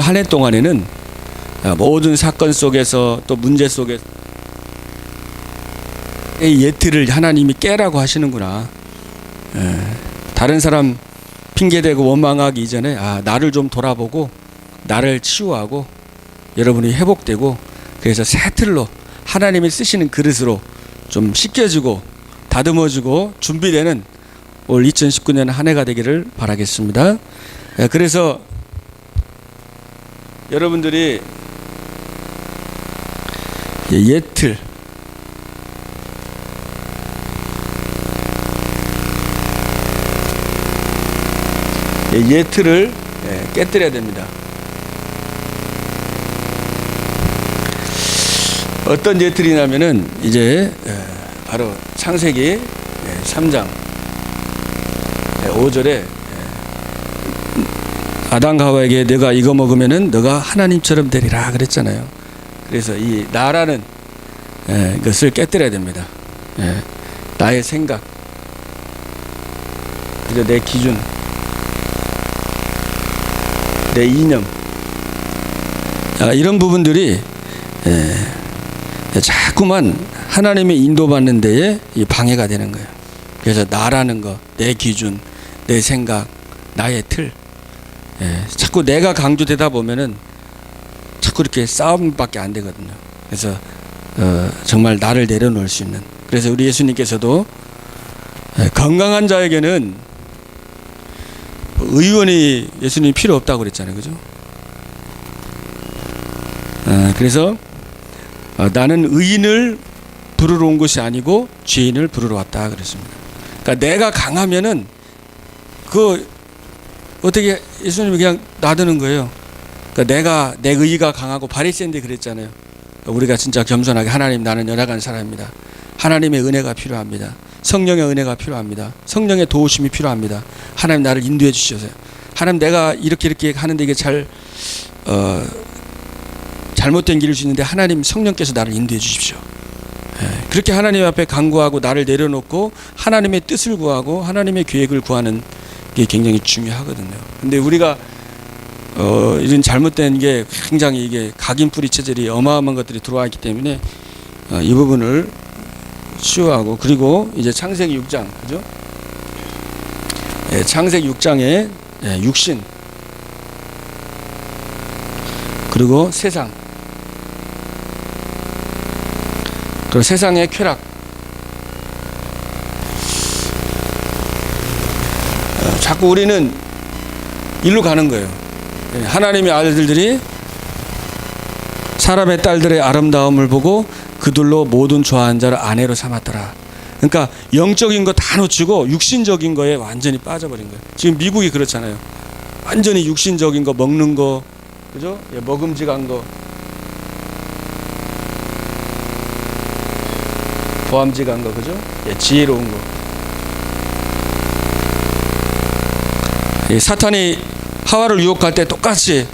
한 해 동안에는 모든 사건 속에서 또 문제 속에 이 예틀을 하나님이 깨라고 하시는구나. 다른 사람 핑계대고 원망하기 이전에 나를 좀 돌아보고 나를 치유하고 여러분이 회복되고 그래서 새 틀로 하나님이 쓰시는 그릇으로 좀 씻겨지고 다듬어지고 준비되는 올 2019년 한 해가 되기를 바라겠습니다. 그래서 여러분들이 예틀 예틀을 깨뜨려야 됩니다. 어떤 예틀이냐면은 이제 바로 창세기 3장 5절에 아담과 하와에게 너가 이거 먹으면은 너가 하나님처럼 되리라 그랬잖아요. 그래서 이 나라는 것을 깨뜨려야 됩니다. 나의 생각, 내 기준, 내 이념, 이런 부분들이 자꾸만 하나님의 인도받는 데에 방해가 되는 거예요. 그래서 나라는 거, 내 기준, 내 생각, 나의 틀, 자꾸 내가 강조되다 보면은 자꾸 이렇게 싸움밖에 안 되거든요. 그래서 정말 나를 내려놓을 수 있는. 그래서 우리 예수님께서도 건강한 자에게는 의원이 예수님이 필요 없다고 그랬잖아요, 그죠? 그래서 나는 의인을 부르러 온 것이 아니고 죄인을 부르러 왔다 그랬습니다. 그러니까 내가 강하면은 그 어떻게 예수님이 그냥 놔두는 거예요. 그러니까 내 의의가 강하고 바리새인들이 그랬잖아요. 우리가 진짜 겸손하게 하나님 나는 연약한 사람입니다. 하나님의 은혜가 필요합니다. 성령의 은혜가 필요합니다. 성령의 도우심이 필요합니다. 하나님 나를 인도해 주셔서 하나님 내가 이렇게 하는데 이게 잘못된 길일 수 있는데 하나님 성령께서 나를 인도해 주십시오. 그렇게 하나님 앞에 간구하고 나를 내려놓고 하나님의 뜻을 구하고 하나님의 계획을 구하는 게 굉장히 중요하거든요. 근데 우리가 이런 잘못된 게 굉장히 이게 각인뿌리 체질이 어마어마한 것들이 들어와 있기 때문에 이 부분을 치유하고 그리고 이제 창세기 6장 그죠? 창세기 6장에 육신 그리고 세상 그리고 세상의 쾌락 자꾸 우리는 일로 가는 거예요. 하나님의 아들들이 사람의 딸들의 아름다움을 보고 그들로 모든 좋아하는 자를 아내로 삼았더라. 그러니까 영적인 거 다 놓치고 육신적인 거에 완전히 빠져버린 거예요. 지금 미국이 그렇잖아요. 완전히 육신적인 거 먹는 거 그죠? 먹음직한 거 보암직한 거 그죠? 지혜로운 거. 사탄이 하와를 유혹할 때 똑같이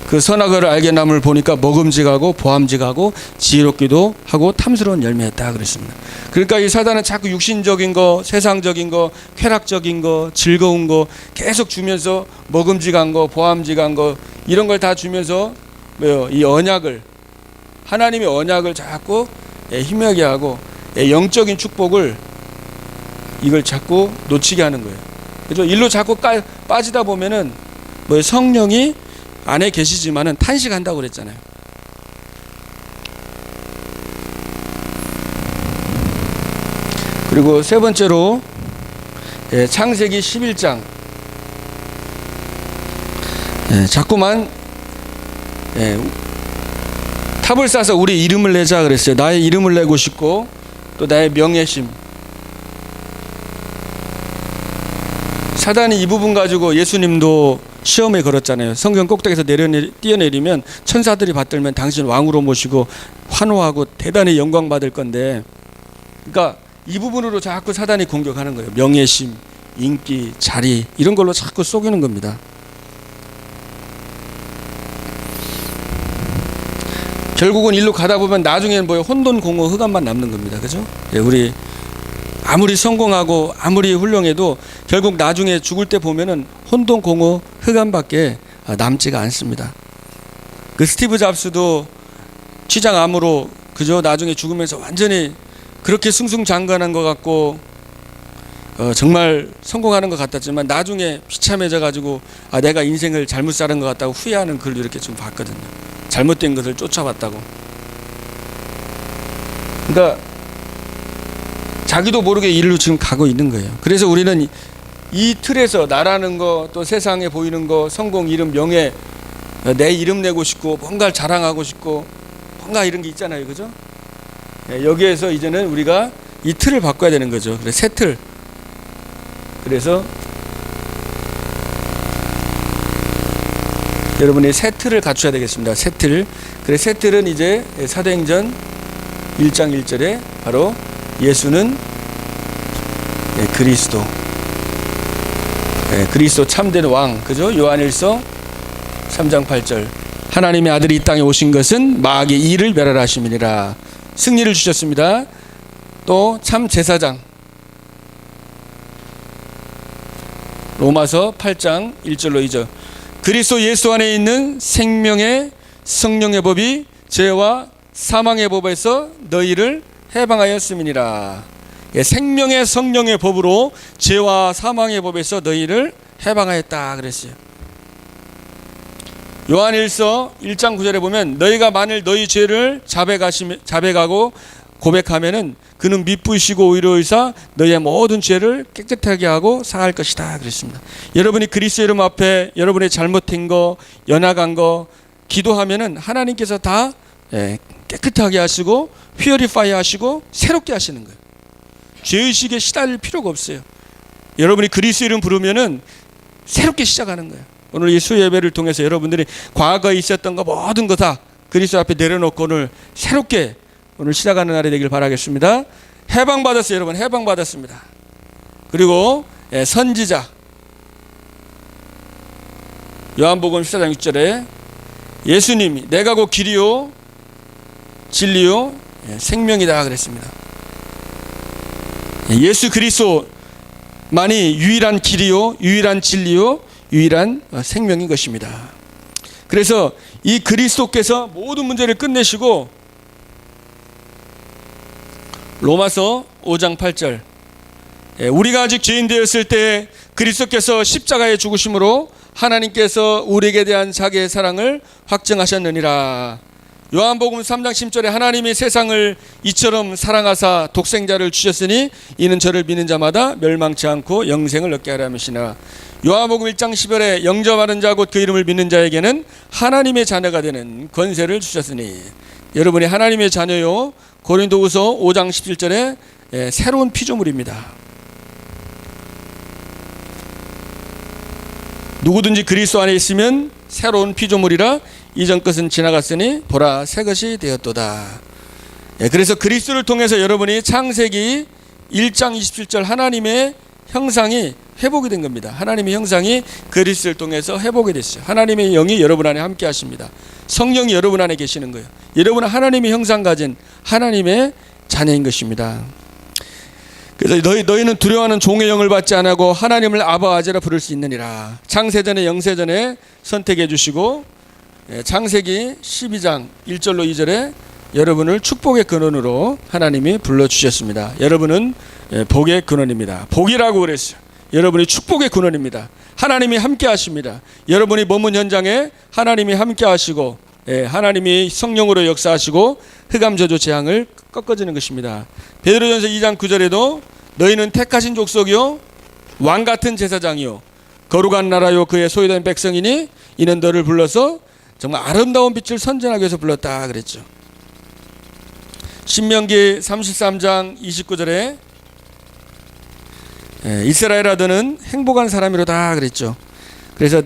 그 선악을 알게 남을 보니까 먹음직하고 보암직하고 지혜롭기도 하고 탐스러운 열매였다 그랬습니다. 그러니까 이 사단은 자꾸 육신적인 거, 세상적인 거, 쾌락적인 거, 즐거운 거 계속 주면서 먹음직한 거, 보암직한 거 이런 걸 다 주면서 이 언약을 하나님의 언약을 자꾸 희미하게 하고 영적인 축복을 이걸 자꾸 놓치게 하는 거예요. 그죠? 일로 자꾸 빠지다 보면은 성령이 안에 계시지만은 탄식한다고 그랬잖아요. 그리고 세 번째로 창세기 11장 자꾸만 탑을 쌓아서 우리 이름을 내자 그랬어요. 나의 이름을 내고 싶고 또 나의 명예심. 사단이 이 부분 가지고 예수님도 시험에 걸었잖아요. 성경 꼭대기에서 뛰어내리면 천사들이 받들면 당신 왕으로 모시고 환호하고 대단히 영광 받을 건데, 그러니까 이 부분으로 자꾸 사단이 공격하는 거예요. 명예심, 인기, 자리 이런 걸로 자꾸 속이는 겁니다. 결국은 일로 가다 보면 나중에는 혼돈, 공허, 흑암만 남는 겁니다. 그죠? 우리 아무리 성공하고 아무리 훌륭해도 결국 나중에 죽을 때 보면은 혼돈, 공허, 흑암밖에 남지가 않습니다. 그 스티브 잡스도 췌장암으로 그저 나중에 죽으면서 완전히 그렇게 승승장구하는 것 같고 정말 성공하는 것 같았지만 나중에 비참해져 가지고 내가 인생을 잘못 살은 것 같다고 후회하는 글도 이렇게 좀 봤거든요. 잘못된 것을 쫓아왔다고. 그러니까 자기도 모르게 일로 지금 가고 있는 거예요. 그래서 우리는 이 틀에서 나라는 거, 또 세상에 보이는 거, 성공, 이름, 명예, 내 이름 내고 싶고 뭔가를 자랑하고 싶고 뭔가 이런 게 있잖아요. 그죠? 여기에서 이제는 우리가 이 틀을 바꿔야 되는 거죠. 그래서 새 틀. 그래서 여러분이 새 틀을 갖춰야 되겠습니다. 새 틀. 그래서 새 틀은 이제 사도행전 1장 1절에 바로 예수는 그리스도, 그리스도 참된 왕, 그죠? 요한일서 3장 8절. 하나님의 아들이 이 땅에 오신 것은 마귀의 일을 멸하심이니라. 승리를 주셨습니다. 또 참 제사장. 로마서 8장 1절로 2절. 그리스도 예수 안에 있는 생명의 성령의 법이 죄와 사망의 법에서 너희를 해방하였음이니라. 생명의 성령의 법으로 죄와 사망의 법에서 너희를 해방하였다 그랬어요. 요한일서 1장 9절에 보면 너희가 만일 너희 죄를 자백하고 고백하면은 그는 미쁘시고 의로우사 너희의 모든 죄를 깨끗하게 하고 사할 것이다 그랬습니다. 여러분이 그리스도 이름 앞에 여러분의 잘못된 거, 연약한 거 기도하면은 하나님께서 다 깨끗하게 하시고 퓨어리파이 하시고 새롭게 하시는 거예요. 죄의식에 시달릴 필요가 없어요. 여러분이 그리스도 이름 부르면은 새롭게 시작하는 거예요. 오늘 이 수요 예배를 통해서 여러분들이 과거에 있었던 거 모든 거 다 그리스도 앞에 내려놓고 오늘 새롭게 오늘 시작하는 날이 되길 바라겠습니다. 해방받았어요. 여러분 해방받았습니다. 그리고 선지자 요한복음 14장 6절에 예수님이 내가 곧 길이요 진리요 생명이다 그랬습니다. 예수 그리스도만이 유일한 길이요 유일한 진리요 유일한 생명인 것입니다. 그래서 이 그리스도께서 모든 문제를 끝내시고 로마서 5장 8절 우리가 아직 죄인 되었을 때 그리스도께서 십자가에 죽으심으로 하나님께서 우리에게 대한 자기의 사랑을 확증하셨느니라. 요한복음 3장 10절에 하나님이 세상을 이처럼 사랑하사 독생자를 주셨으니 이는 저를 믿는 자마다 멸망치 않고 영생을 얻게 하려 함이시나. 요한복음 1장 10절에 영접하는 자 곧 그 이름을 믿는 자에게는 하나님의 자녀가 되는 권세를 주셨으니. 여러분이 하나님의 자녀요. 고린도후서 5장 17절에 새로운 피조물입니다. 누구든지 그리스도 안에 있으면 새로운 피조물이라 이전 것은 지나갔으니 보라 새 것이 되었도다. 그래서 그리스도를 통해서 여러분이 창세기 1장 27절 하나님의 형상이 회복이 된 겁니다. 하나님의 형상이 그리스도를 통해서 회복이 됐어요. 하나님의 영이 여러분 안에 함께 하십니다. 성령이 여러분 안에 계시는 거예요. 여러분은 하나님의 형상 가진 하나님의 자녀인 것입니다. 그래서 너희는 두려워하는 종의 영을 받지 않고 하나님을 아바 아재라 부를 수 있느니라. 창세전에 영세전에 선택해 주시고 창세기 12장 1절로 2절에 여러분을 축복의 근원으로 하나님이 불러주셨습니다. 여러분은 복의 근원입니다. 복이라고 그랬어요. 여러분이 축복의 근원입니다. 하나님이 함께 하십니다. 여러분이 머문 현장에 하나님이 함께 하시고 하나님이 성령으로 역사하시고 흑암 저주 재앙을 꺾어지는 것입니다. 베드로전서 2장 9절에도 너희는 택하신 족속이요 왕같은 제사장이요 거룩한 나라요 그의 소유된 백성이니 이는 너를 불러서 정말 아름다운 빛을 선전하기 위해서 불렀다 그랬죠. 신명기 33장 29절에 이스라엘아 너는 행복한 사람이로다 그랬죠. 그래서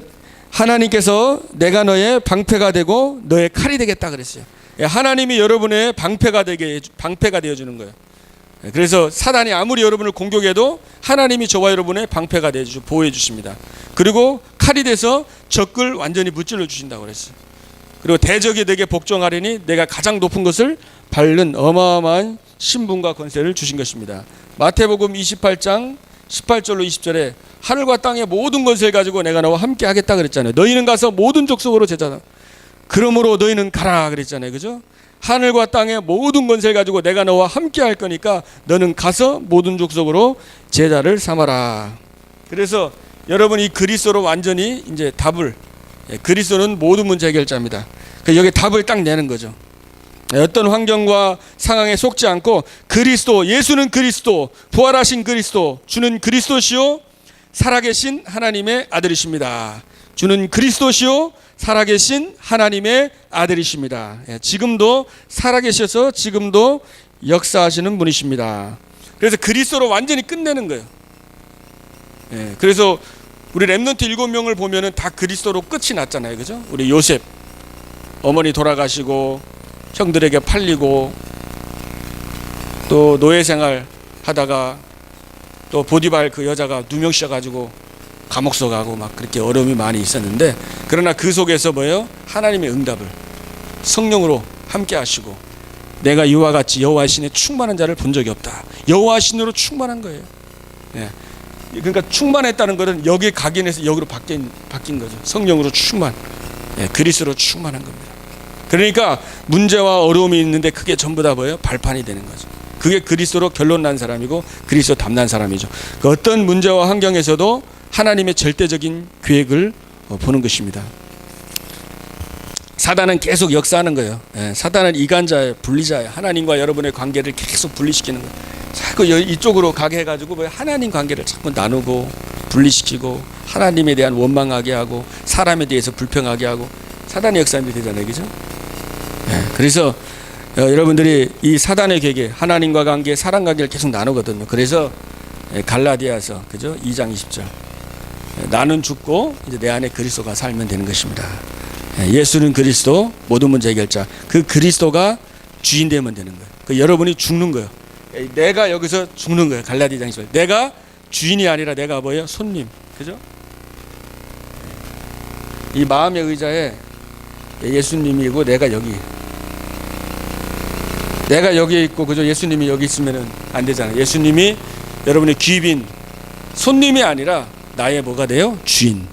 하나님께서 내가 너의 방패가 되고 너의 칼이 되겠다 그랬어요. 하나님이 여러분의 방패가 되어주는 거예요. 그래서 사단이 아무리 여러분을 공격해도 하나님이 저와 여러분의 방패가 되어주시고 보호해 주십니다. 그리고 칼이 돼서 적을 완전히 무찔러 주신다고 그랬어요. 그리고 대적이 내게 복종하려니 내가 가장 높은 것을 밟는 어마어마한 신분과 권세를 주신 것입니다. 마태복음 28장 18절로 20절에 하늘과 땅의 모든 권세를 가지고 내가 너와 함께 하겠다 그랬잖아요. 너희는 가서 모든 족속으로 제자다. 그러므로 너희는 가라 그랬잖아요. 그죠? 하늘과 땅의 모든 권세를 가지고 내가 너와 함께 할 거니까 너는 가서 모든 족속으로 제자를 삼아라. 그래서 여러분 이 그리스도로 완전히 이제 답을, 그리스도는 모든 문제 해결자입니다. 여기 답을 딱 내는 거죠. 어떤 환경과 상황에 속지 않고 그리스도, 예수는 그리스도, 부활하신 그리스도, 주는 그리스도시요 살아계신 하나님의 아들이십니다. 주는 그리스도시요 살아계신 하나님의 아들이십니다. 지금도 살아계셔서 지금도 역사하시는 분이십니다. 그래서 그리스도로 완전히 끝내는 거예요. 그래서 우리 렘넌트 7명을 보면은 다 그리스도로 끝이 났잖아요. 그죠? 우리 요셉 어머니 돌아가시고 형들에게 팔리고 또 노예 생활 하다가 또 보디발 그 여자가 누명씌워가지고 감옥서 가고 막 그렇게 어려움이 많이 있었는데, 그러나 그 속에서 뭐예요? 하나님의 응답을 성령으로 함께 하시고, 내가 이와 같이 여호와 신에 충만한 자를 본 적이 없다. 여호와 신으로 충만한 거예요. 그러니까 충만했다는 것은 여기 각인해서 여기로 바뀐 거죠. 성령으로 충만, 그리스도로 충만한 겁니다. 그러니까 문제와 어려움이 있는데 그게 전부 다 뭐예요? 발판이 되는 거죠. 그게 그리스도로 결론 난 사람이고 그리스도 담난 사람이죠. 그 어떤 문제와 환경에서도 하나님의 절대적인 계획을 보는 것입니다. 사단은 계속 역사하는 거예요. 사단은 이간자예요, 분리자예요. 하나님과 여러분의 관계를 계속 분리시키는 거예요. 자꾸 이쪽으로 가게 해가지고 하나님 관계를 자꾸 나누고 분리시키고 하나님에 대한 원망하게 하고 사람에 대해서 불평하게 하고, 사단의 역사님이 되잖아요. 그죠? 그래서 여러분들이 이 사단의 계획에 하나님과 관계, 사람 관계를 계속 나누거든요. 그래서 갈라디아서 그죠? 2장 20절 나는 죽고 이제 내 안에 그리스도가 살면 되는 것입니다. 예수는 그리스도, 모든 문제 해결자. 그 그리스도가 주인 되면 되는 거예요. 그 여러분이 죽는 거예요. 내가 여기서 죽는 거예요. 갈라디아 2장 20절. 내가 주인이 아니라 내가 뭐예요? 손님. 그죠? 이 마음의 의자에 예수님이고 내가 여기 있고, 그죠? 예수님이 여기 있으면은 안 되잖아요. 예수님이 여러분의 귀빈 손님이 아니라 나의 뭐가 돼요? 주인.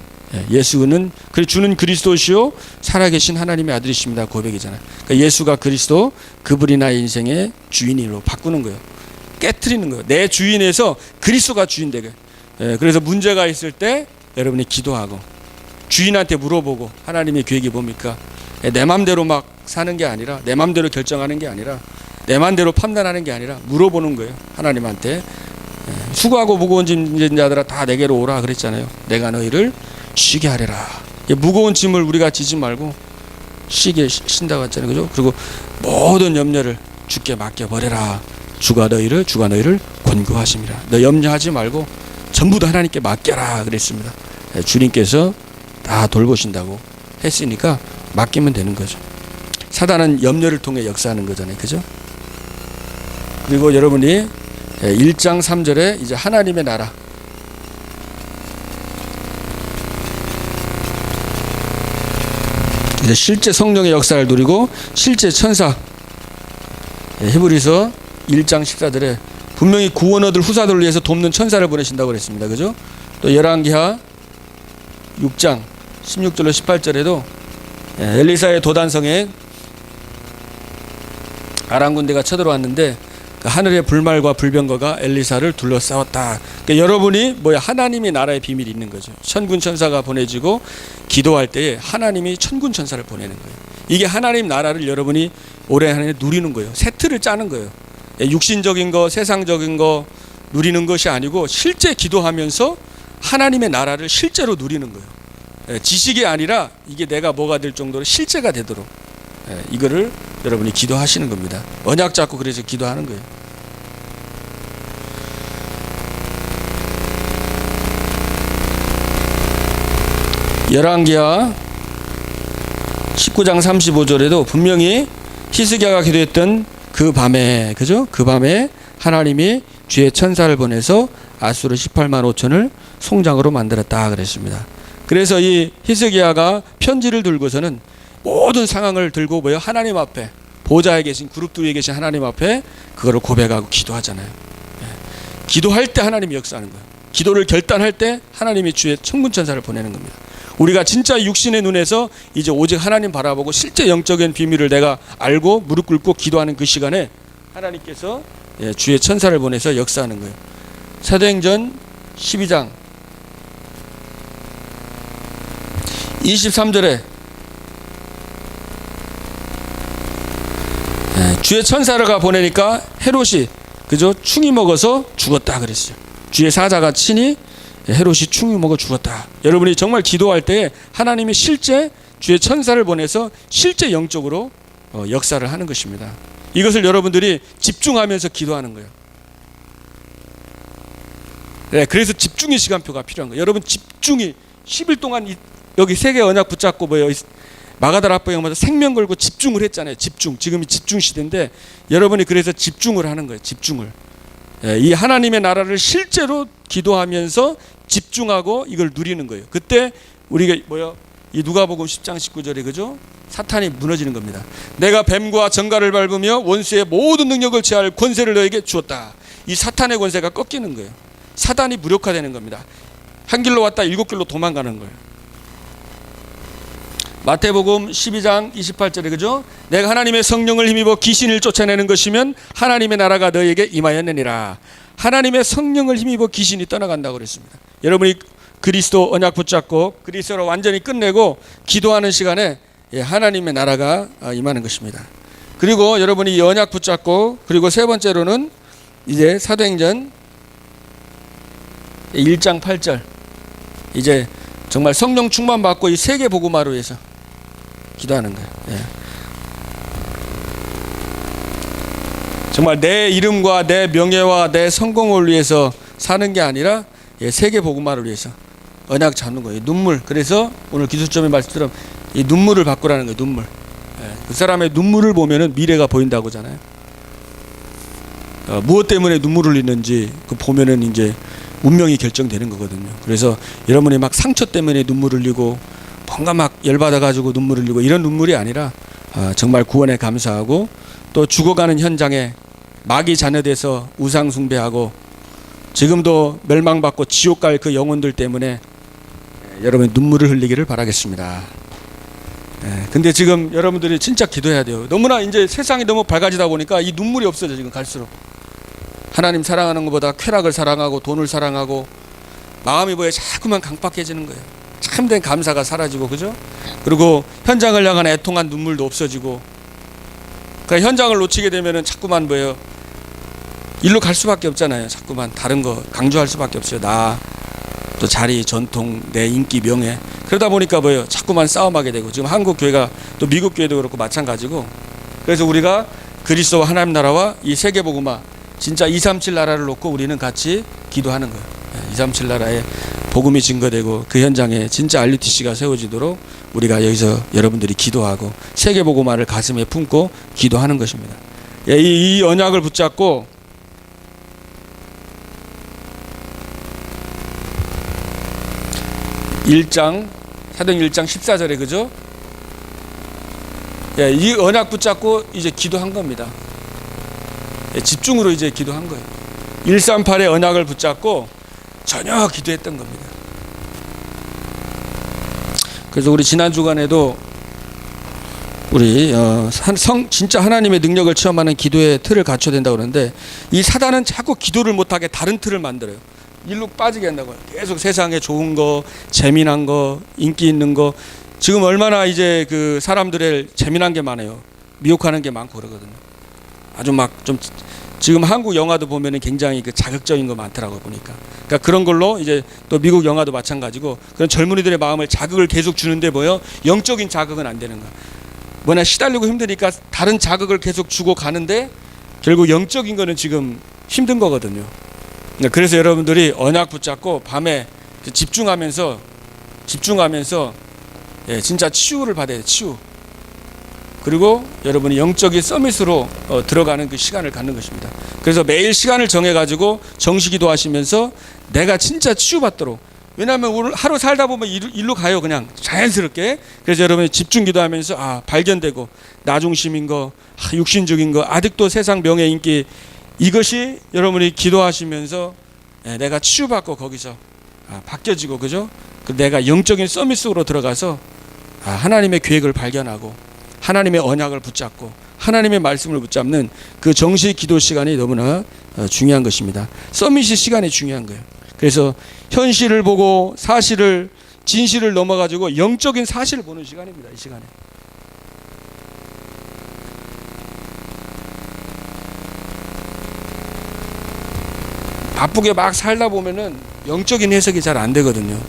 예수는 주는 그리스도시요 살아계신 하나님의 아들이십니다. 고백이잖아요. 그러니까 예수가 그리스도, 그분이 나의 인생의 주인으로 바꾸는 거예요. 깨트리는 거예요. 내 주인에서 그리스도가 주인 되게. 그래서 문제가 있을 때 여러분이 기도하고 주인한테 물어보고, 하나님의 계획이 뭡니까? 내 맘대로 막 사는 게 아니라, 내 맘대로 결정하는 게 아니라, 내 맘대로 판단하는 게 아니라 물어보는 거예요. 하나님한테. 수고하고 무거운 짐진 자들아 다 내게로 오라 그랬잖아요. 내가 너희를 쉬게 하리라. 무거운 짐을 우리가 지지 말고 쉬게 쉰다고 했잖아요. 그죠? 그리고 모든 염려를 주께 맡겨버려라. 주가 너희를 권고하십니다. 너 염려하지 말고 전부 다 하나님께 맡겨라 그랬습니다. 주님께서 다 돌보신다고 했으니까 맡기면 되는 거죠. 사단은 염려를 통해 역사하는 거잖아요. 그죠? 그리고 여러분이 1장 3절에 이제 하나님의 나라, 이제 실제 성령의 역사를 누리고 실제 천사, 히브리서 1장 14절에 분명히 구원 얻을 후사들을 위해서 돕는 천사를 보내신다고 그랬습니다. 그죠? 또 열왕기하 6장 16절로 18절에도 엘리사의 도단성에 아람 군대가 쳐들어왔는데 그 하늘의 불말과 불병거가 엘리사를 둘러싸웠다. 그러니까 여러분이 하나님의 나라의 비밀이 있는 거죠. 천군 천사가 보내지고 기도할 때에 하나님이 천군 천사를 보내는 거예요. 이게 하나님 나라를 여러분이 올해 하나님 누리는 거예요. 세트를 짜는 거예요. 육신적인 거, 세상적인 거 누리는 것이 아니고 실제 기도하면서 하나님의 나라를 실제로 누리는 거예요. 지식이 아니라 이게 내가 뭐가 될 정도로 실제가 되도록 이거를 여러분이 기도하시는 겁니다. 언약 잡고 그래서 기도하는 거예요. 열왕기하 19장 35절에도 분명히 히스기야가 기도했던 그 밤에, 그죠? 그 밤에 하나님이 주의 천사를 보내서 아수르 18만 5천을 송장으로 만들었다 그랬습니다. 그래서 이 히스기야가 편지를 들고서는 모든 상황을 들고 하나님 앞에, 보좌에 계신 그룹 위에 계신 하나님 앞에 그거를 고백하고 기도하잖아요. 기도할 때 하나님이 역사하는 거예요. 기도를 결단할 때 하나님이 주의 천군 천사를 보내는 겁니다. 우리가 진짜 육신의 눈에서 이제 오직 하나님 바라보고 실제 영적인 비밀을 내가 알고 무릎 꿇고 기도하는 그 시간에 하나님께서 주의 천사를 보내서 역사하는 거예요. 사도행전 12장 23절에 주의 천사가 보내니까 헤롯이 그죠? 충이 먹어서 죽었다 그랬어요. 주의 사자가 치니 헤롯이 충이 먹어 죽었다. 여러분이 정말 기도할 때 하나님이 실제 주의 천사를 보내서 실제 영적으로 역사를 하는 것입니다. 이것을 여러분들이 집중하면서 기도하는 거예요. 네, 그래서 집중의 시간표가 필요한 거예요. 여러분 집중이 10일 동안 여기 세계 언약 붙잡고 뭐예요? 마가다락방에 오면서 생명 걸고 집중을 했잖아요. 집중. 지금이 집중 시대인데 여러분이 그래서 집중을 하는 거예요. 집중을. 이 하나님의 나라를 실제로 기도하면서 집중하고 이걸 누리는 거예요. 그때 우리가 뭐요? 이 누가복음 10장 19절에 그죠? 사탄이 무너지는 겁니다. 내가 뱀과 정갈을 밟으며 원수의 모든 능력을 제할 권세를 너에게 주었다. 이 사탄의 권세가 꺾이는 거예요. 사단이 무력화되는 겁니다. 한 길로 왔다 7길로 도망가는 거예요. 마태복음 12장 28절에 그죠? 내가 하나님의 성령을 힘입어 귀신을 쫓아내는 것이면 하나님의 나라가 너에게 임하였느니라. 하나님의 성령을 힘입어 귀신이 떠나간다고 그랬습니다. 여러분이 그리스도 언약 붙잡고 그리스도로 완전히 끝내고 기도하는 시간에 하나님의 나라가 임하는 것입니다. 그리고 여러분이 이 언약 붙잡고 그리고 세 번째로는 이제 사도행전 1장 8절 이제 정말 성령 충만 받고 이 세계 복음화를 위해서 기도하는 거예요. 정말 내 이름과 내 명예와 내 성공을 위해서 사는 게 아니라 세계 복음화를 위해서 언약 잡는 거예요. 눈물. 그래서 오늘 기술점의 말씀처럼 이 눈물을 바꾸라는 거예요. 눈물. 그 사람의 눈물을 보면은 미래가 보인다고 하잖아요. 무엇 때문에 눈물을 흘리는지 그 보면은 이제 운명이 결정되는 거거든요. 그래서 여러분이 막 상처 때문에 눈물을 흘리고 뭔가 막 열받아가지고 눈물을 흘리고 이런 눈물이 아니라 정말 구원에 감사하고 또 죽어가는 현장에 마귀 자녀돼서 우상 숭배하고 지금도 멸망받고 지옥 갈 그 영혼들 때문에 여러분이 눈물을 흘리기를 바라겠습니다. 근데 지금 여러분들이 진짜 기도해야 돼요. 너무나 이제 세상이 너무 밝아지다 보니까 이 눈물이 없어져 지금 갈수록. 하나님 사랑하는 것보다 쾌락을 사랑하고 돈을 사랑하고 마음이 뭐에 자꾸만 강박해지는 거예요. 참된 감사가 사라지고 그죠? 그리고 현장을 향한 애통한 눈물도 없어지고 그러니까 현장을 놓치게 되면은 자꾸만 뭐예요? 일로 갈 수밖에 없잖아요. 자꾸만 다른 거 강조할 수밖에 없어요. 나, 또 자리, 전통, 내 인기, 명예. 그러다 보니까 뭐예요? 자꾸만 싸움하게 되고 지금 한국 교회가 또 미국 교회도 그렇고 마찬가지고 그래서 우리가 그리스도와 하나님 나라와 이 세계 복음화 진짜 237 나라를 놓고 우리는 같이 기도하는 거예요. 237 나라에 복음이 증거되고 그 현장에 진짜 RUTC가 세워지도록 우리가 여기서 여러분들이 기도하고 세계 복음화를 가슴에 품고 기도하는 것입니다. 이 언약을 붙잡고 사도행 1장 14절에 그죠? 이 언약 붙잡고 이제 기도한 겁니다. 집중으로 이제 기도한 거예요. 138의 언약을 붙잡고 전혀 기도했던 겁니다. 그래서 우리 지난 주간에도 우리 진짜 하나님의 능력을 체험하는 기도의 틀을 갖춰야 된다고 그러는데 이 사단은 자꾸 기도를 못하게 다른 틀을 만들어요. 일로 빠지게 한다고요. 계속 세상에 좋은 거, 재미난 거, 인기 있는 거. 지금 얼마나 이제 그 사람들의 재미난 게 많아요. 미혹하는 게 많고 그러거든요. 아주 막 좀 지금 한국 영화도 보면은 굉장히 그 자극적인 거 많더라고 보니까. 그러니까 그런 걸로 이제 또 미국 영화도 마찬가지고 그런 젊은이들의 마음을 자극을 계속 주는데 뭐요? 영적인 자극은 안 되는 거야. 뭐냐 시달리고 힘드니까 다른 자극을 계속 주고 가는데 결국 영적인 거는 지금 힘든 거거든요. 그래서 여러분들이 언약 붙잡고 밤에 집중하면서 진짜 치유를 받아야 돼요. 치유. 그리고 여러분이 영적인 서밋으로 들어가는 그 시간을 갖는 것입니다. 그래서 매일 시간을 정해가지고 정시기도 하시면서 내가 진짜 치유받도록. 왜냐하면 오늘 하루 살다 보면 일로 가요. 그냥 자연스럽게. 그래서 여러분이 집중기도하면서 발견되고 나 중심인 거, 육신적인 거, 아직도 세상 명예 인기 이것이 여러분이 기도하시면서 내가 치유받고 거기서 바뀌어지고 그죠? 내가 영적인 서밋 속으로 들어가서 하나님의 계획을 발견하고 하나님의 언약을 붙잡고 하나님의 말씀을 붙잡는 그 정식 기도 시간이 너무나 중요한 것입니다. 서밋이 시간이 중요한 거예요. 그래서 현실을 보고 사실을 진실을 넘어가지고 영적인 사실을 보는 시간입니다. 이 시간에. 바쁘게 막 살다 보면은 영적인 해석이 잘 안 되거든요.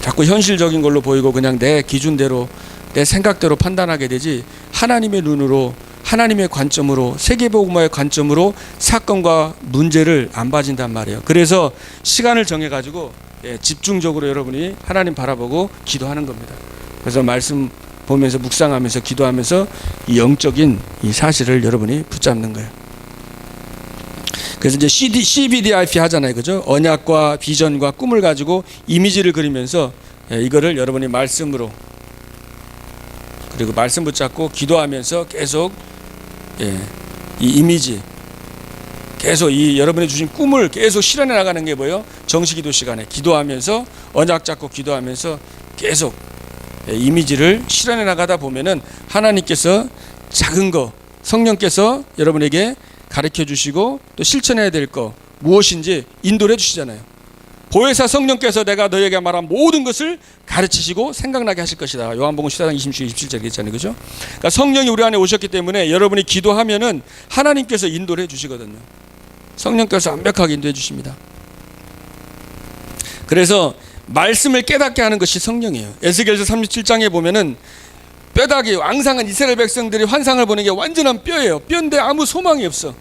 자꾸 현실적인 걸로 보이고 그냥 내 기준대로 내 생각대로 판단하게 되지, 하나님의 눈으로 하나님의 관점으로 세계복음화의 관점으로 사건과 문제를 안 봐진단 말이에요. 그래서 시간을 정해가지고 집중적으로 여러분이 하나님 바라보고 기도하는 겁니다. 그래서 말씀 보면서 묵상하면서 기도하면서 이 영적인 이 사실을 여러분이 붙잡는 거예요. 그래서 이제 CBDIP 하잖아요, 그죠? 언약과 비전과 꿈을 가지고 이미지를 그리면서 이거를 여러분이 말씀으로, 그리고 말씀 붙잡고 기도하면서 계속 이 이미지, 계속 이 여러분이 주신 꿈을 계속 실현해 나가는 게 뭐예요? 정식기도 시간에 기도하면서 언약 잡고 기도하면서 계속 이미지를 실현해 나가다 보면은 하나님께서 작은 거, 성령께서 여러분에게 가르쳐 주시고 또 실천해야 될 거 무엇인지 인도를 해 주시잖아요. 보혜사 성령께서 내가 너에게 말한 모든 것을 가르치시고 생각나게 하실 것이다. 요한복음 14장 26, 27절 있잖아요, 그죠? 그러니까 성령이 우리 안에 오셨기 때문에 여러분이 기도하면은 하나님께서 인도를 해 주시거든요. 성령께서 완벽하게 인도해 주십니다. 그래서 말씀을 깨닫게 하는 것이 성령이에요. 에스겔서 37장에 보면은 뼈다귀 왕상한 이스라엘 백성들이 환상을 보는 게 완전한 뼈예요. 뼈인데 아무 소망이 없어.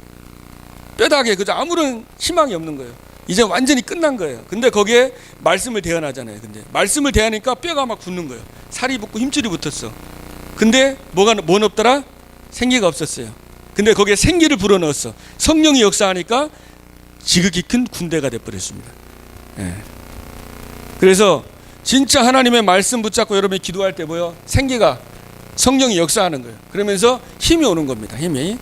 뼈다귀에 그저 아무런 희망이 없는 거예요. 이제 완전히 끝난 거예요. 근데 거기에 말씀을 대언하잖아요. 근데 말씀을 대하니까 뼈가 막 굳는 거예요. 살이 붙고 힘줄이 붙었어. 근데 뭔 없더라? 생기가 없었어요. 근데 거기에 생기를 불어넣었어. 성령이 역사하니까 지극히 큰 군대가 돼버렸습니다. 그래서 진짜 하나님의 말씀 붙잡고 여러분이 기도할 때 뭐요? 생기가, 성령이 역사하는 거예요. 그러면서 힘이 오는 겁니다. 힘이.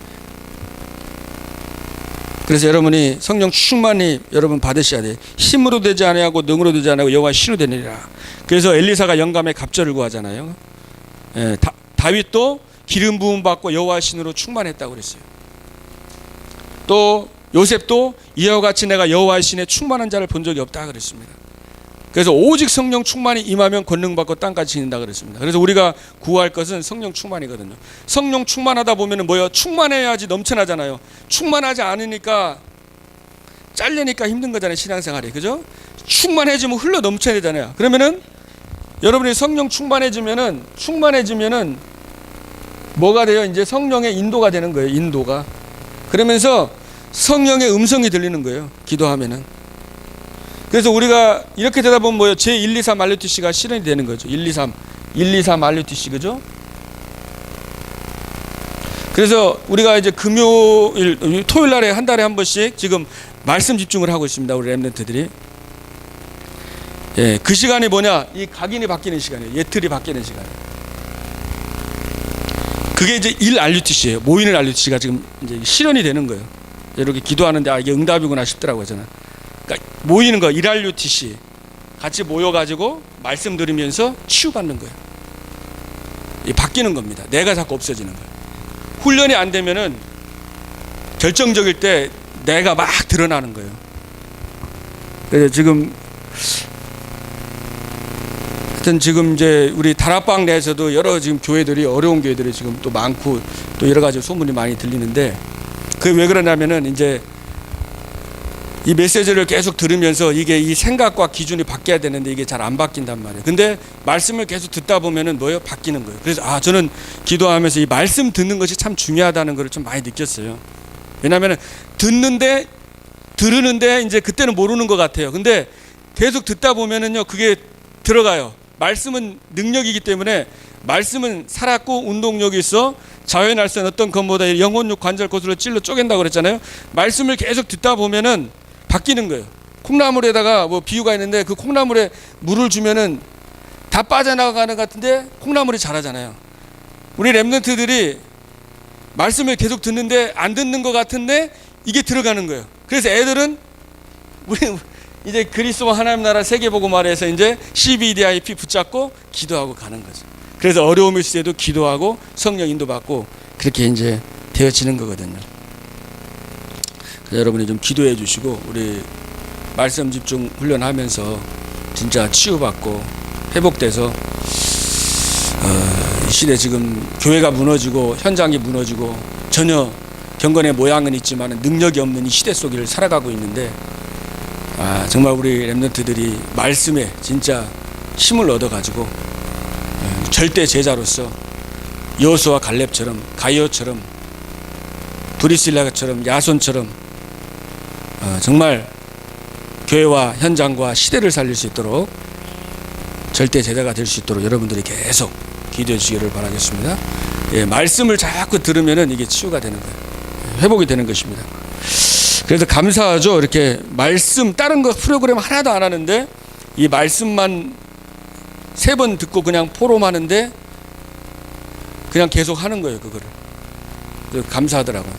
그래서 여러분이 성령 충만히 여러분 받으셔야 돼요. 힘으로 되지 아니하고 능으로 되지 아니하고 여호와 신으로 되느니라. 그래서 엘리사가 영감의 갑절을 구하잖아요. 다윗도 기름 부음 받고 여호와 신으로 충만했다고 그랬어요. 또 요셉도 이와 같이 내가 여호와 신에 충만한 자를 본 적이 없다 그랬습니다. 그래서 오직 성령 충만이 임하면 권능 받고 땅까지 지닌다 그랬습니다. 그래서 우리가 구할 것은 성령 충만이거든요. 성령 충만하다 보면은 뭐예요? 충만해야지 넘쳐나잖아요. 충만하지 않으니까 잘리니까 힘든 거잖아요, 신앙생활이. 그죠? 충만해지면 흘러 넘쳐야 되잖아요. 그러면은 여러분이 성령 충만해지면은 뭐가 돼요? 이제 성령의 인도가 되는 거예요. 인도가. 그러면서 성령의 음성이 들리는 거예요. 기도하면은. 그래서 우리가 이렇게 되다 보면 뭐예요? 제 1, 2, 3 RUTC가 실현이 되는 거죠. 1, 2, 3 RUTC, 그죠? 그래서 우리가 이제 금요일, 토요일 날에 한 달에 한 번씩 지금 말씀 집중을 하고 있습니다. 우리 렘넌트들이. 그 시간이 뭐냐? 이 각인이 바뀌는 시간이에요. 예틀이 바뀌는 시간. 그게 이제 1 RUTC예요. 모이는 RUTC가 지금 이제 실현이 되는 거예요. 이렇게 기도하는데 이게 응답이구나 싶더라고요, 저는. 그러니까 모이는 거 1RUTC 같이 모여가지고 말씀 들으면서 치유받는 거예요. 바뀌는 겁니다. 내가 자꾸 없어지는 거예요. 훈련이 안 되면은 결정적일 때 내가 막 드러나는 거예요. 그래서 지금 하여튼 지금 이제 우리 다락방 내에서도 여러 지금 교회들이 어려운 교회들이 지금 또 많고 또 여러 가지 소문이 많이 들리는데, 그게 왜 그러냐면은 이제 이 메시지를 계속 들으면서 이게 이 생각과 기준이 바뀌어야 되는데 이게 잘 안 바뀐단 말이에요. 근데 말씀을 계속 듣다 보면은 뭐예요? 바뀌는 거예요. 그래서 저는 기도하면서 이 말씀 듣는 것이 참 중요하다는 걸 좀 많이 느꼈어요. 왜냐하면은 들으는데 이제 그때는 모르는 것 같아요. 근데 계속 듣다 보면은요, 그게 들어가요. 말씀은 능력이기 때문에, 말씀은 살았고 운동력이 있어 자연할 수 있는 어떤 것보다 영혼육 관절 고슬로 찔러 쪼갠다고 그랬잖아요. 말씀을 계속 듣다 보면은 바뀌는 거예요. 콩나물에다가 뭐 비유가 있는데 그 콩나물에 물을 주면은 다 빠져나가는 것 같은데 콩나물이 자라잖아요. 우리 렘넌트들이 말씀을 계속 듣는데 안 듣는 것 같은데 이게 들어가는 거예요. 그래서 애들은 우리 이제 그리스도와 하나님 나라 세계복음화에서 이제 CBDIP 붙잡고 기도하고 가는 거죠. 그래서 어려움일 때도 기도하고 성령 인도받고 그렇게 이제 되어지는 거거든요. 그래서 여러분이 좀 기도해 주시고 우리 말씀 집중 훈련하면서 진짜 치유받고 회복돼서 이 시대 지금 교회가 무너지고 현장이 무너지고 전혀 경건의 모양은 있지만 능력이 없는 이 시대 속을 살아가고 있는데 정말 우리 렘넌트들이 말씀에 진짜 힘을 얻어가지고 절대 제자로서 여호수아 갈렙처럼 가이오처럼 브리실라처럼 야손처럼 정말 교회와 현장과 시대를 살릴 수 있도록 절대 제자가 될 수 있도록 여러분들이 계속 기도해 주시기를 바라겠습니다. 말씀을 자꾸 들으면은 이게 치유가 되는 거예요. 회복이 되는 것입니다. 그래서 감사하죠. 이렇게 말씀 다른 거 프로그램 하나도 안 하는데 이 말씀만 3번 듣고 그냥 포럼하는데 그냥 계속 하는 거예요. 그거를. 감사하더라고요.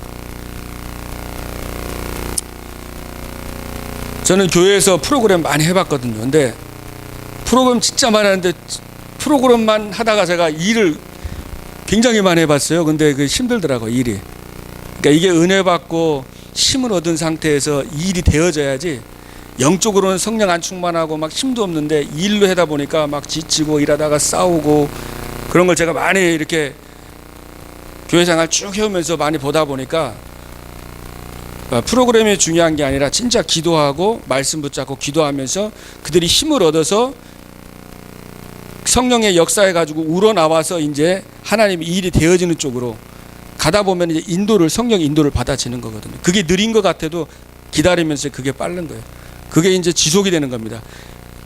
저는 교회에서 프로그램 많이 해봤거든요. 근데 프로그램 진짜 많이 하는데 프로그램만 하다가 제가 일을 굉장히 많이 해봤어요. 근데 그 힘들더라고요. 일이. 그러니까 이게 은혜 받고 힘을 얻은 상태에서 일이 되어져야지 영적으로는 성령 안 충만하고 막 힘도 없는데 일로 하다 보니까 막 지치고 일하다가 싸우고 그런 걸 제가 많이 이렇게 교회 생활 쭉 해오면서 많이 보다 보니까 프로그램이 중요한 게 아니라 진짜 기도하고 말씀 붙잡고 기도하면서 그들이 힘을 얻어서 성령의 역사해 가지고 우러나와서 이제 하나님의 일이 되어지는 쪽으로 가다 보면 이제 인도를 성령 인도를 받아지는 거거든요. 그게 느린 것 같아도 기다리면서 그게 빠른 거예요. 그게 이제 지속이 되는 겁니다.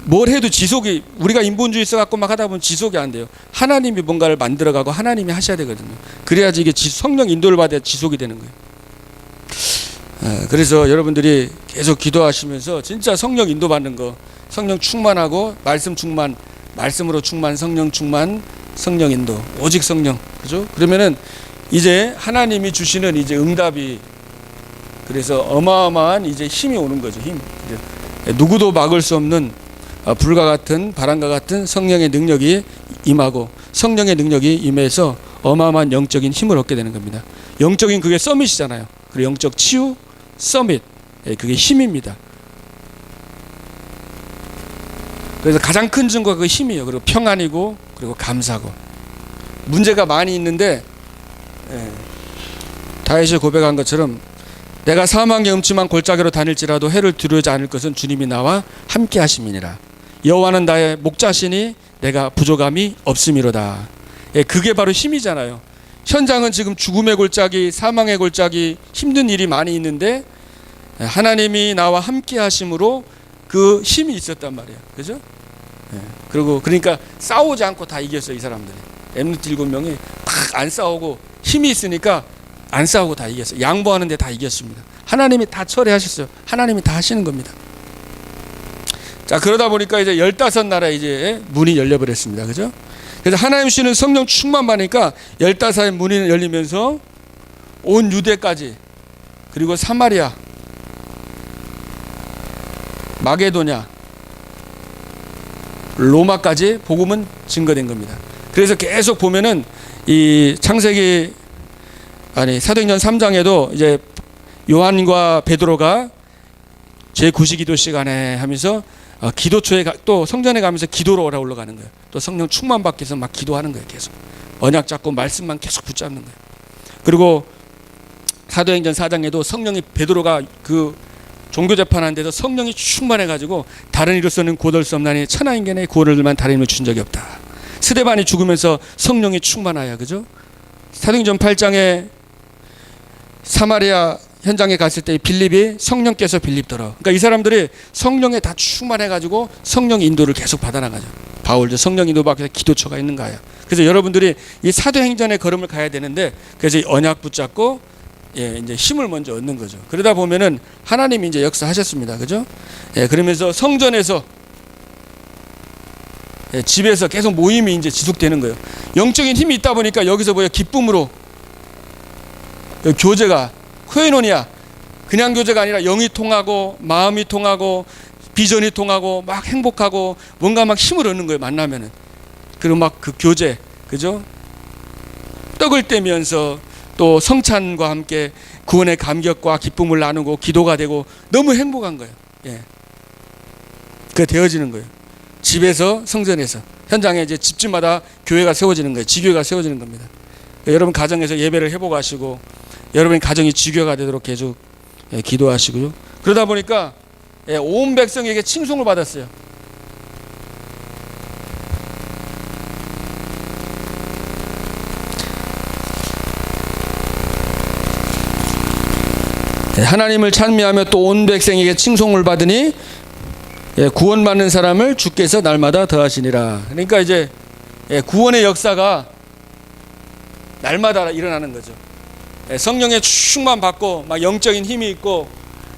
뭘 해도 지속이 우리가 인본주의 써갖고 막 하다 보면 지속이 안 돼요. 하나님이 뭔가를 만들어가고 하나님이 하셔야 되거든요. 그래야지 이게 성령 인도를 받아야 지속이 되는 거예요. 그래서 여러분들이 계속 기도하시면서 진짜 성령 인도 받는 거, 성령 충만하고 말씀 충만, 말씀으로 충만, 성령 충만, 성령 인도, 오직 성령, 그죠? 그러면은 이제 하나님이 주시는 이제 응답이 그래서 어마어마한 이제 힘이 오는 거죠. 힘. 누구도 막을 수 없는 불과 같은 바람과 같은 성령의 능력이 임하고 성령의 능력이 임해서 어마어마한 영적인 힘을 얻게 되는 겁니다. 영적인 그게 서밋이잖아요. 그리고 영적 치유 서밋, 그게 힘입니다. 그래서 가장 큰 증거가 그 힘이에요. 그리고 평안이고 그리고 감사고. 문제가 많이 있는데 다윗이 고백한 것처럼 내가 사망의 음침한 골짜기로 다닐지라도 해를 두려워하지 않을 것은 주님이 나와 함께 하심이니라. 여호와는 나의 목자시니 내가 부족함이 없음이로다. 그게 바로 힘이잖아요. 현장은 지금 죽음의 골짜기, 사망의 골짜기, 힘든 일이 많이 있는데 하나님이 나와 함께 하심으로 그 힘이 있었단 말이에요. 그죠? 그리고 그러니까 싸우지 않고 다 이겼어요. 이 사람들이. 엠누트 7명이 딱 안 싸우고 힘이 있으니까 안 싸우고 다 이겼어요. 양보하는데 다 이겼습니다. 하나님이 다 처리하셨어요. 하나님이 다 하시는 겁니다. 자, 그러다 보니까 이제 15나라에 이제 문이 열려버렸습니다. 그죠? 그래서 하나님 주시는 성령 충만 받으니까 15의 문이 열리면서 온 유대까지 그리고 사마리아, 마게도냐, 로마까지 복음은 증거된 겁니다. 그래서 계속 보면은 이 창세기 사도행전 3장에도 이제 요한과 베드로가 제9시기도 시간에 하면서 기도초에 또 성전에 가면서 기도로 올라가는 거예요. 또 성령 충만 받기 위해서 막 기도하는 거예요. 계속 언약 잡고 말씀만 계속 붙잡는 거예요. 그리고 사도행전 4장에도 성령이 베드로가 그 종교 재판하는 데서 성령이 충만해가지고 다른 이로서는 구원할 수 없나니 천하인간의 구원을만 다른 힘을 준 적이 없다. 스데반이 죽으면서 성령이 충만하여, 그죠? 사도행전 8장에 사마리아 현장에 갔을 때 빌립이 성령께서 빌립더라. 그러니까 이 사람들이 성령에 다 충만해가지고 성령 인도를 계속 받아나가죠. 바울도 성령 인도 받기 위해서 기도처가 있는 거예요. 그래서 여러분들이 이 사도행전의 걸음을 가야 되는데 그래서 언약 붙잡고 이제 힘을 먼저 얻는 거죠. 그러다 보면은 하나님이 이제 역사하셨습니다. 그죠? 그러면서 성전에서 집에서 계속 모임이 이제 지속되는 거예요. 영적인 힘이 있다 보니까 여기서 뭐야 기쁨으로 교제가 코에노니아 그냥 교제가 아니라 영이 통하고 마음이 통하고 비전이 통하고 막 행복하고 뭔가 막 힘을 얻는 거예요. 만나면은. 그리고 막 그 교제, 그죠? 떡을 떼면서 또 성찬과 함께 구원의 감격과 기쁨을 나누고 기도가 되고 너무 행복한 거예요. 예. 그게 되어지는 거예요. 집에서 성전에서 현장에 이제 집집마다 교회가 세워지는 거예요. 지교회가 세워지는 겁니다. 여러분 가정에서 예배를 해보고 하시고 여러분의 가정이 지교회가 되도록 계속 기도하시고요. 그러다 보니까 온 백성에게 칭송을 받았어요. 하나님을 찬미하며 또 온 백성에게 칭송을 받으니 구원받는 사람을 주께서 날마다 더하시니라. 그러니까 이제 구원의 역사가 날마다 일어나는 거죠. 성령의 충만 받고 막 영적인 힘이 있고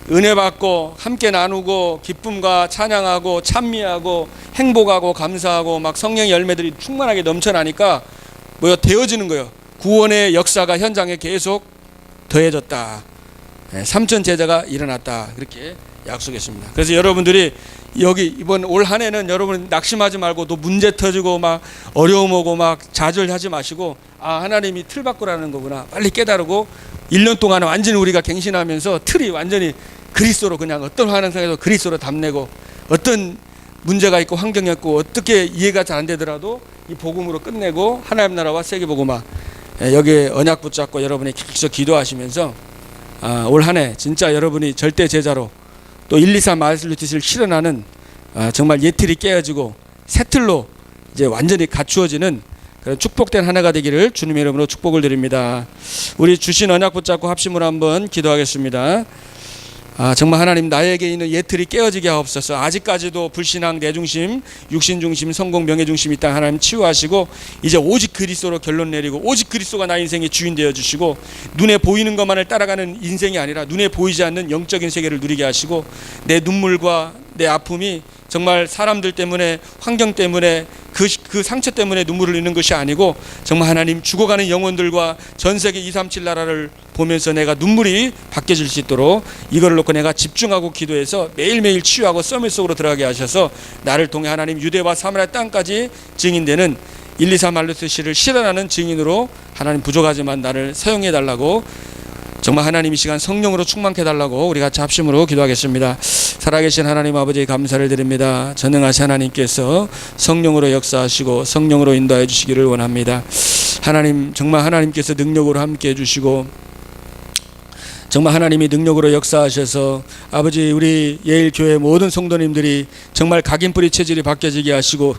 은혜 받고 함께 나누고 기쁨과 찬양하고 찬미하고 행복하고 감사하고 막 성령의 열매들이 충만하게 넘쳐나니까 뭐요? 되어지는 거예요. 구원의 역사가 현장에 계속 더해졌다. 3천 제자가 일어났다. 그렇게 약속했습니다. 그래서 여러분들이 여기 이번 올 한 해는 여러분 낙심하지 말고 또 문제 터지고 막 어려움 오고 막 좌절하지 마시고 하나님이 틀 바꾸라는 거구나 빨리 깨달고 1년 동안 완전히 우리가 갱신하면서 틀이 완전히 그리스도로 그냥 어떤 환상에도 그리스도로 답내고 어떤 문제가 있고 환경이 있고 어떻게 이해가 잘 안 되더라도 이 복음으로 끝내고 하나님 나라와 세계복음화 여기에 언약 붙잡고 여러분이 계속 기도하시면서 올 한 해 진짜 여러분이 절대 제자로 또 1, 2, 3 말씀을 실현하는 정말 예틀이 깨어지고 새 틀로 이제 완전히 갖추어지는 그런 축복된 한 해가 되기를 주님의 이름으로 축복을 드립니다. 우리 주신 언약 붙잡고 합심으로 한번 기도하겠습니다. 정말 하나님 나에게 있는 예틀이 깨어지게 하옵소서. 아직까지도 불신앙 내중심 육신중심 성공 명예중심 이 땅 하나님 치유하시고 이제 오직 그리스도로 결론 내리고 오직 그리스도가 나 인생의 주인 되어주시고 눈에 보이는 것만을 따라가는 인생이 아니라 눈에 보이지 않는 영적인 세계를 누리게 하시고 내 눈물과 내 아픔이 정말 사람들 때문에 환경 때문에 그 상처 때문에 눈물을 흘리는 것이 아니고 정말 하나님 죽어가는 영혼들과 전 세계 237 나라를 보면서 내가 눈물이 바뀌어질 수 있도록 이걸 놓고 내가 집중하고 기도해서 매일매일 치유하고 썸을 속으로 들어가게 하셔서 나를 통해 하나님 유대와 사마리아 땅까지 증인되는 1, 2, 3 말루스시를 실현하는 증인으로 하나님 부족하지만 나를 사용해 달라고 정말 하나님 이 시간 성령으로 충만케 해달라고 우리 같이 합심으로 기도하겠습니다. 살아계신 하나님 아버지 감사를 드립니다. 전능하신 하나님께서 성령으로 역사하시고 성령으로 인도해 주시기를 원합니다. 하나님 정말 하나님께서 능력으로 함께해 주시고 정말 하나님이 능력으로 역사하셔서 아버지 우리 예일교회 모든 성도님들이 정말 각인뿌리 체질이 바뀌어지게 하시고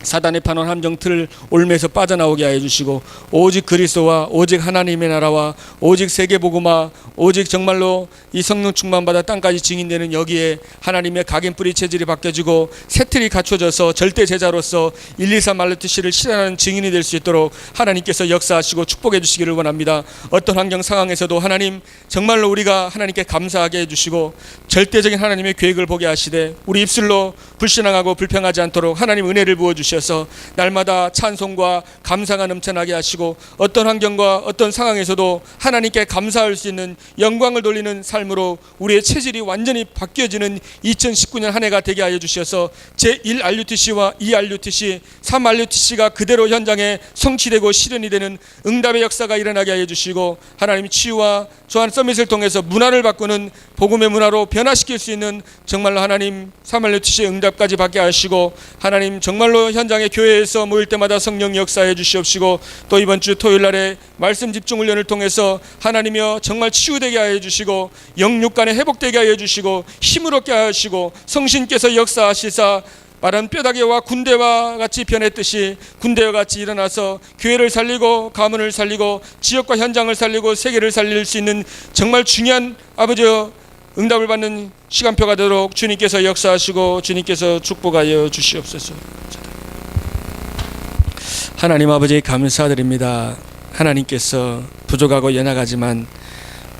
사단의 판원 함정 틀을 올매서 빠져나오게 하여 주시고 오직 그리스도와 오직 하나님의 나라와 오직 세계복음화 오직 정말로 이 성령 충만받아 땅까지 증인되는 여기에 하나님의 각인뿌리 체질이 바뀌어지고 새 틀이 갖춰져서 절대 제자로서 1, 2, 3 말루트시를 실현하는 증인이 될 수 있도록 하나님께서 역사하시고 축복해 주시기를 원합니다. 어떤 환경 상황에서도 하나님 정말로 우리가 하나님께 감사하게 해주시고 절대적인 하나님의 계획을 보게 하시되 우리 입술로 불신앙하고 불평하지 않도록 하나님 은혜를 부어주셔서 날마다 찬송과 감사가 넘쳐나게 하시고 어떤 환경과 어떤 상황에서도 하나님께 감사할 수 있는 영광을 돌리는 삶으로 우리의 체질이 완전히 바뀌어지는 2019년 한 해가 되게 하여 주셔서 제1 RUTC와 2 RUTC, 3 RUTC가 그대로 현장에 성취되고 실현이 되는 응답의 역사가 일어나게 하여 주시고 하나님 치유와 조한 서밋을 통해서 문화를 바꾸는 복음의 문화로 변화시킬 수 있는 정말로 하나님 3 RUTC의 응답까지 받게 하시고 하나님 정말로 현장의 교회에서 모일 때마다 성령 역사해 주시옵시고 또 이번 주 토요일 날에 말씀 집중 훈련을 통해서 하나님이여 정말 치유되게 하여 주시고 영육간에 회복되게 하여 주시고 힘을 얻게 하시고 성신께서 역사하시사 마른 뼈다귀와 군대와 같이 변했듯이 군대와 같이 일어나서 교회를 살리고 가문을 살리고 지역과 현장을 살리고 세계를 살릴 수 있는 정말 중요한 아버지여 응답을 받는 시간표가 되도록 주님께서 역사하시고 주님께서 축복하여 주시옵소서. 하나님 아버지 감사드립니다. 하나님께서 부족하고 연약하지만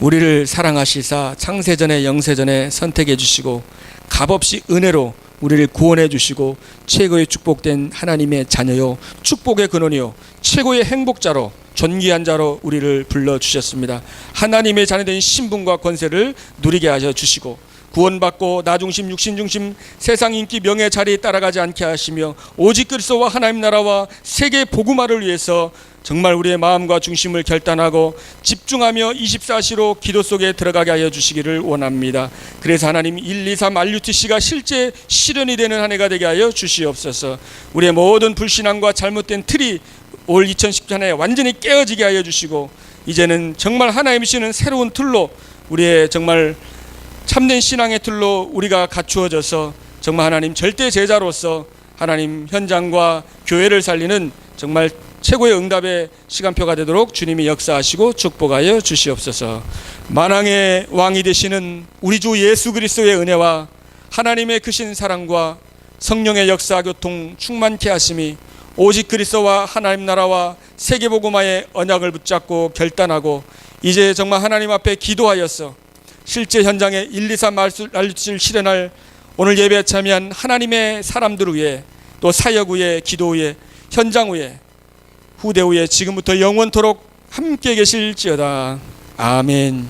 우리를 사랑하시사 창세전에 영세전에 선택해 주시고 값없이 은혜로 우리를 구원해 주시고 최고의 축복된 하나님의 자녀요 축복의 근원이요 최고의 행복자로 존귀한 자로 우리를 불러주셨습니다. 하나님의 자녀된 신분과 권세를 누리게 하셔 주시고 구원받고 나중심 육신중심 세상 인기 명예 자리에 따라가지 않게 하시며 오직 그리스도와 하나님 나라와 세계 복음화를 위해서 정말 우리의 마음과 중심을 결단하고 집중하며 24시로 기도 속에 들어가게 하여 주시기를 원합니다. 그래서 하나님 1, 2, 3 RUTC가 실제 실현이 되는 한 해가 되게 하여 주시옵소서. 우리의 모든 불신앙과 잘못된 틀이 올 2010년에 완전히 깨어지게 하여 주시고 이제는 정말 하나님이시는 새로운 틀로 우리의 정말 참된 신앙의 틀로 우리가 갖추어져서 정말 하나님 절대 제자로서 하나님 현장과 교회를 살리는 정말 최고의 응답의 시간표가 되도록 주님이 역사하시고 축복하여 주시옵소서. 만왕의 왕이 되시는 우리 주 예수 그리스도의 은혜와 하나님의 크신 사랑과 성령의 역사 교통 충만케 하심이 오직 그리스도와 하나님 나라와 세계복음화의 언약을 붙잡고 결단하고 이제 정말 하나님 앞에 기도하여서 실제 현장에 1, 2, 3 RUTC를 실현할 오늘 예배에 참여한 하나님의 사람들을 위해 또 사역 위에 기도 위에 현장 위에 후대 위에 지금부터 영원토록 함께 계실지어다. 아멘.